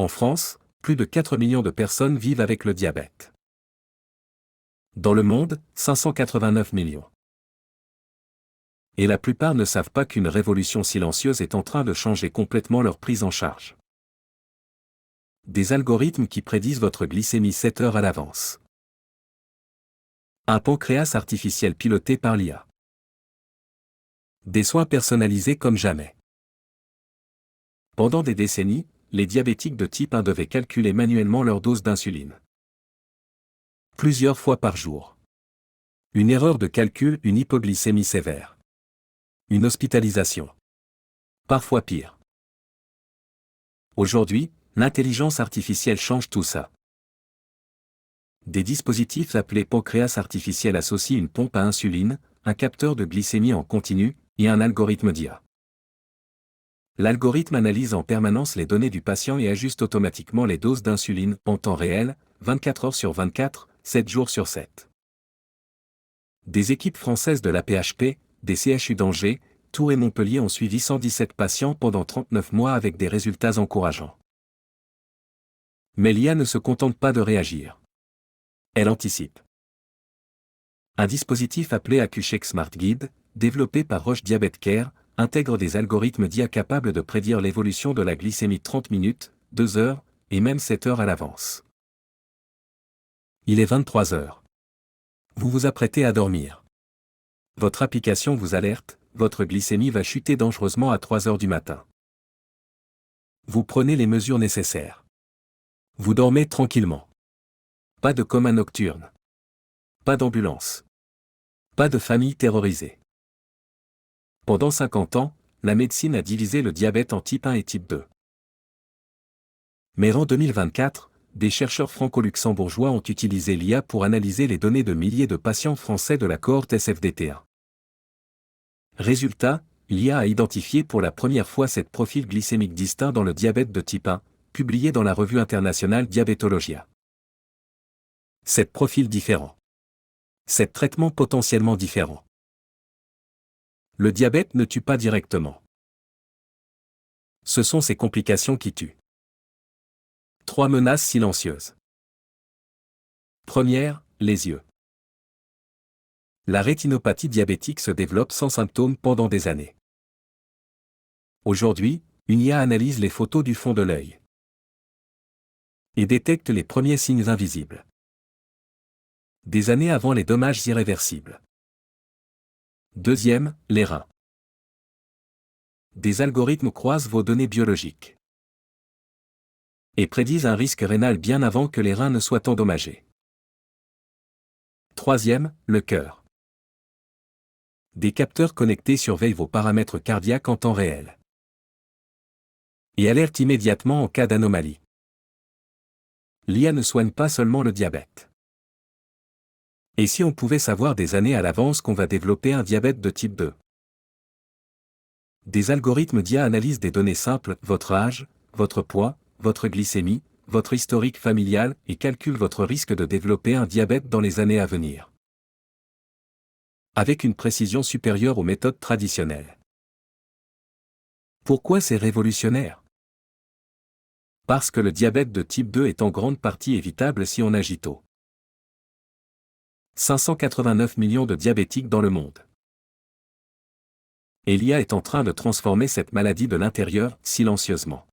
En France, plus de 4 millions de personnes vivent avec le diabète. Dans le monde, 589 millions. Et la plupart ne savent pas qu'une révolution silencieuse est en train de changer complètement leur prise en charge. Des algorithmes qui prédisent votre glycémie 7 heures à l'avance. Un pancréas artificiel piloté par l'IA. Des soins personnalisés comme jamais. Pendant des décennies, les diabétiques de type 1 devaient calculer manuellement leur dose d'insuline. Plusieurs fois par jour. Une erreur de calcul, une hypoglycémie sévère. Une hospitalisation. Parfois pire. Aujourd'hui, l'intelligence artificielle change tout ça. Des dispositifs appelés pancréas artificiel associent une pompe à insuline, un capteur de glycémie en continu, et un algorithme d'IA. L'algorithme analyse en permanence les données du patient et ajuste automatiquement les doses d'insuline en temps réel, 24 heures sur 24, 7 jours sur 7. Des équipes françaises de l'AP-HP, des CHU d'Angers, Tours et Montpellier ont suivi 117 patients pendant 39 mois avec des résultats encourageants. Mais l'IA ne se contente pas de réagir. Elle anticipe. Un dispositif appelé AcuCheck Smart Guide, développé par Roche Diabète Care, intègre des algorithmes d'IA capables de prédire l'évolution de la glycémie 30 minutes, 2 heures, et même 7 heures à l'avance. Il est 23 heures. Vous vous apprêtez à dormir. Votre application vous alerte, votre glycémie va chuter dangereusement à 3 heures du matin. Vous prenez les mesures nécessaires. Vous dormez tranquillement. Pas de coma nocturne. Pas d'ambulance. Pas de famille terrorisée. Pendant 50 ans, la médecine a divisé le diabète en type 1 et type 2. Mais en 2024, des chercheurs franco-luxembourgeois ont utilisé l'IA pour analyser les données de milliers de patients français de la cohorte SFDT1. Résultat, l'IA a identifié pour la première fois 7 profils glycémiques distincts dans le diabète de type 1, publié dans la revue internationale Diabetologia. 7 profils différents. 7 traitements potentiellement différents. Le diabète ne tue pas directement. Ce sont ses complications qui tuent. 3 menaces silencieuses. Première, les yeux. La rétinopathie diabétique se développe sans symptômes pendant des années. Aujourd'hui, une IA analyse les photos du fond de l'œil et détecte les premiers signes invisibles. Des années avant les dommages irréversibles. Deuxième, les reins. Des algorithmes croisent vos données biologiques et prédisent un risque rénal bien avant que les reins ne soient endommagés. Troisième, le cœur. Des capteurs connectés surveillent vos paramètres cardiaques en temps réel et alertent immédiatement en cas d'anomalie. L'IA ne soigne pas seulement le diabète. Et si on pouvait savoir des années à l'avance qu'on va développer un diabète de type 2? Des algorithmes d'IA analysent des données simples, votre âge, votre poids, votre glycémie, votre historique familial et calculent votre risque de développer un diabète dans les années à venir. Avec une précision supérieure aux méthodes traditionnelles. Pourquoi c'est révolutionnaire? Parce que le diabète de type 2 est en grande partie évitable si on agit tôt. 589 millions de diabétiques dans le monde. Et l'IA est en train de transformer cette maladie de l'intérieur, silencieusement.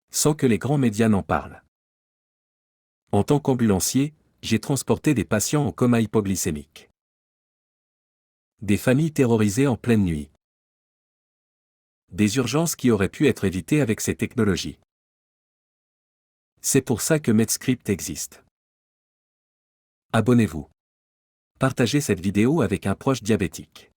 Sans que les grands médias n'en parlent. En tant qu'ambulancier, j'ai transporté des patients en coma hypoglycémique. Des familles terrorisées en pleine nuit. Des urgences qui auraient pu être évitées avec ces technologies. C'est pour ça que Medscript existe. Abonnez-vous. Partagez cette vidéo avec un proche diabétique.